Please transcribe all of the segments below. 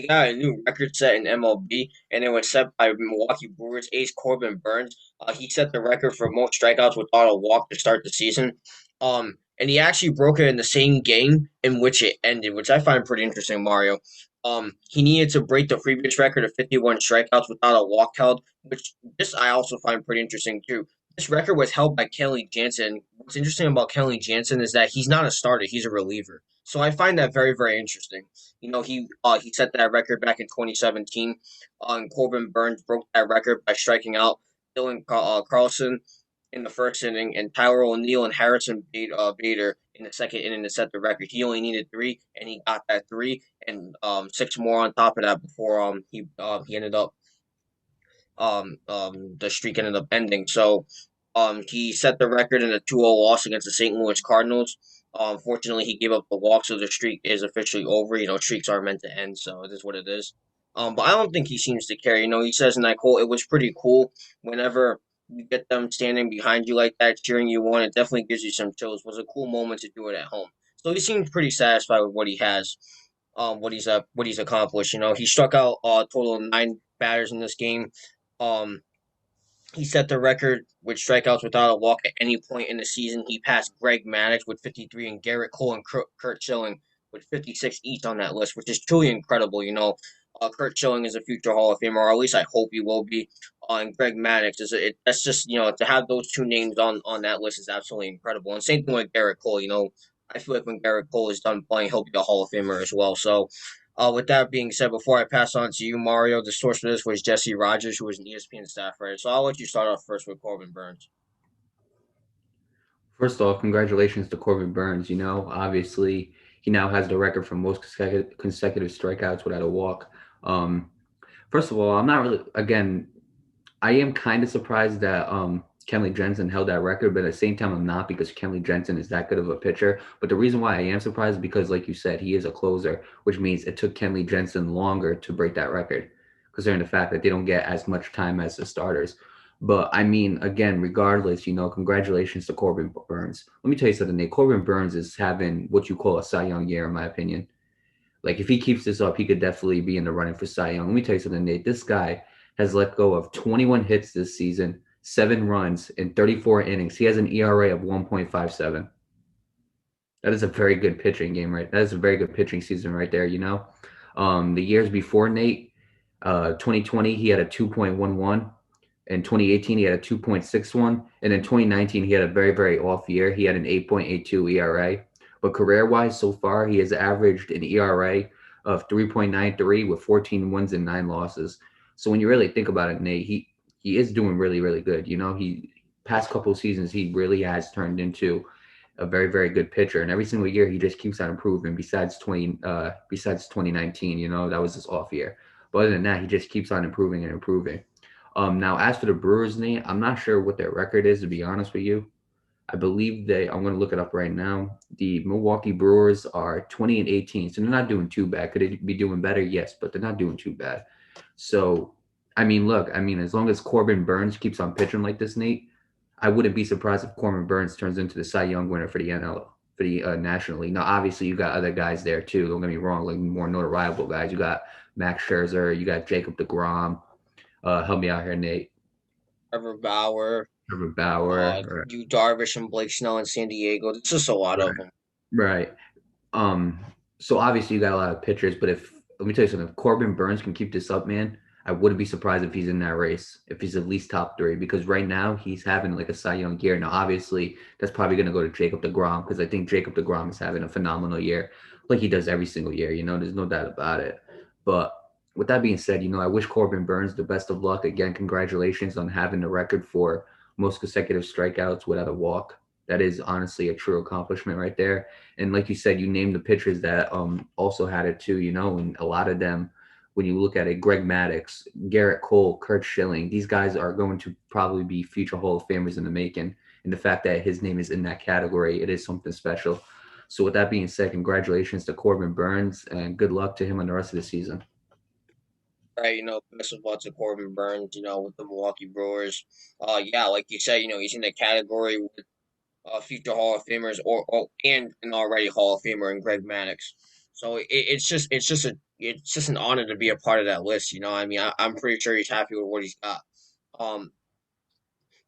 he got a new record set in MLB, and it was set by Milwaukee Brewers ace Corbin Burnes. He set the record for most strikeouts without a walk to start the season. And he actually broke it in the same game in which it ended, which I find pretty interesting, Mario. He needed to break the previous record of 51 strikeouts without a walk held, which this I also find pretty interesting too. This record was held by Kennedy Jansen. What's interesting about Kennedy Jansen is that he's not a starter; he's a reliever. So I find that very, very interesting. He set that record back in 2017. And Corbin Burnes broke that record by striking out Carlson in the first inning, and Tyler O'Neill and Bader in the second inning to set the record. He only needed three, and he got that three, and six more on top of that before he ended up the streak ended up ending. So he set the record in a 2-0 loss against the St. Louis Cardinals. Fortunately, he gave up the walk, so the streak is officially over. Streaks are meant to end, so it is what it is. But I don't think he seems to care. He says in that quote, it was pretty cool whenever you get them standing behind you like that, cheering you on. It definitely gives you some chills. It was a cool moment to do it at home. So he seems pretty satisfied with what he has, what he's accomplished. He struck out a total of 9 batters in this game. Um, he set the record with strikeouts without a walk at any point in the season. He passed Greg Maddux with 53 and Garrett Cole and Kurt Schilling with 56 each on that list, which is truly incredible. Kurt Schilling is a future Hall of Famer, or at least I hope he will be. And Greg Maddux that's just to have those two names on that list is absolutely incredible. And same thing with Garrett Cole. I feel like when Garrett Cole is done playing, he'll be a Hall of Famer as well. So with that being said, before I pass on to you, Mario, the source for this was Jesse Rogers, who was an ESPN staff writer. So I'll let you start off first with Corbin Burnes. First off, congratulations to Corbin Burnes. Obviously, he now has the record for most consecutive strikeouts without a walk. Um, First of all, I'm not really, again, I am kind of surprised that Kenley Jensen held that record, but at the same time, I'm not because Kenley Jensen is that good of a pitcher. But the reason why I am surprised is because, like you said, he is a closer, which means it took Kenley Jensen longer to break that record, considering the fact that they don't get as much time as the starters. But I mean, again, regardless, congratulations to Corbin Burnes. Let me tell you something, Nate. Corbin Burnes is having what you call a Cy Young year, in my opinion. Like if he keeps this up, he could definitely be in the running for Cy Young. Let me tell you something, Nate. This guy has let go of 21 hits this season, 7 runs in 34 innings. He has an ERA of 1.57. That is a very good pitching game, right? That is a very good pitching season right there. The years before Nate, 2020 he had a 2.11. In 2018 he had a 2.61, and in 2019 he had a very very off year. He had an 8.82 ERA. But career wise, so far, he has averaged an ERA of 3.93 with 14 wins and 9 losses. So when you really think about it, Nate, he is doing really, really good. He past couple of seasons, he really has turned into a very, very good pitcher. And every single year, he just keeps on improving. Besides 2019, that was his off year. But other than that, he just keeps on improving and improving. Now, as for the Brewers, Nate, I'm not sure what their record is, to be honest with you. I believe I'm going to look it up right now. The Milwaukee Brewers are 20 and 18, so they're not doing too bad. Could they be doing better? Yes, but they're not doing too bad. So, I mean, look, as long as Corbin Burnes keeps on pitching like this, Nate, I wouldn't be surprised if Corbin Burnes turns into the Cy Young winner for the NL, for the National League. Now, obviously, you got other guys there too. Don't get me wrong, like more notoriable guys. You got Max Scherzer, you got Jacob DeGrom. Help me out here, Nate. Trevor Bauer, Trevor Bauer. Yu Darvish, and Blake Snell in San Diego. There's just a lot Right. of them. Right. Um, so obviously you got a lot of pitchers, but if let me tell you something, if Corbin Burnes can keep this up, man, I wouldn't be surprised if he's in that race, if he's at least top three, because right now he's having like a Cy Young year. Now, obviously, that's probably going to go to Jacob DeGrom because I think Jacob DeGrom is having a phenomenal year, like he does every single year. There's no doubt about it. But with that being said, I wish Corbin Burnes the best of luck. Again, congratulations on having the record for most consecutive strikeouts without a walk. That is honestly a true accomplishment right there. And like you said, you named the pitchers that also had it too, and a lot of them, when you look at it, Greg Maddux, Garrett Cole, Kurt Schilling, these guys are going to probably be future Hall of Famers in the making. And the fact that his name is in that category, it is something special. So with that being said, congratulations to Corbin Burnes and good luck to him on the rest of the season. Right, best of luck to Corbin Burnes, with the Milwaukee Brewers. Yeah, like you said, he's in the category with future Hall of Famers or and an already Hall of Famer in Greg Maddux. So it's just a it's just an honor to be a part of that list. I mean, I'm pretty sure he's happy with what he's got. Um,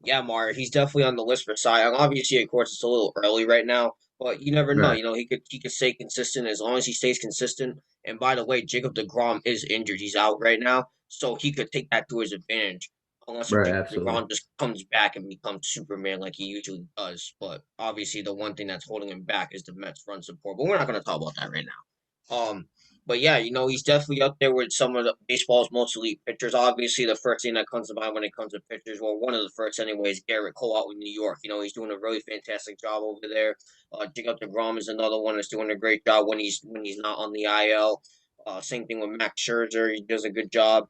yeah, Mario, he's definitely on the list for Cy Young. Obviously, of course, it's a little early right now, but you never know. Right. He could stay consistent as long as he stays consistent. And by the way, Jacob Degrom is injured; he's out right now, so he could take that to his advantage. Unless if Right. Jacob Absolutely. Degrom just comes back and becomes Superman like he usually does. But obviously, the one thing that's holding him back is the Mets' run support. But we're not going to talk about that right now. But yeah, he's definitely up there with some of the baseball's most elite pitchers. Obviously, the first thing that comes to mind when it comes to pitchers, well, one of the first, anyways, Garrett Cole out in New York. He's doing a really fantastic job over there. Jacob Degrom is another one that's doing a great job when he's not on the IL. Same thing with Max Scherzer; he does a good job.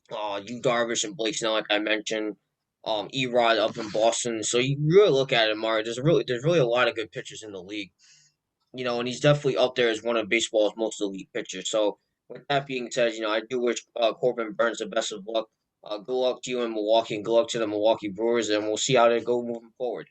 Yu Darvish and Blake Snell, like I mentioned. Erod up in Boston. So you really look at it, Mario. There's really a lot of good pitchers in the league. And he's definitely up there as one of baseball's most elite pitchers. So, with that being said, I do wish Corbin Burnes the best of luck. Good luck to you in Milwaukee, and good luck to the Milwaukee Brewers, and we'll see how they go moving forward.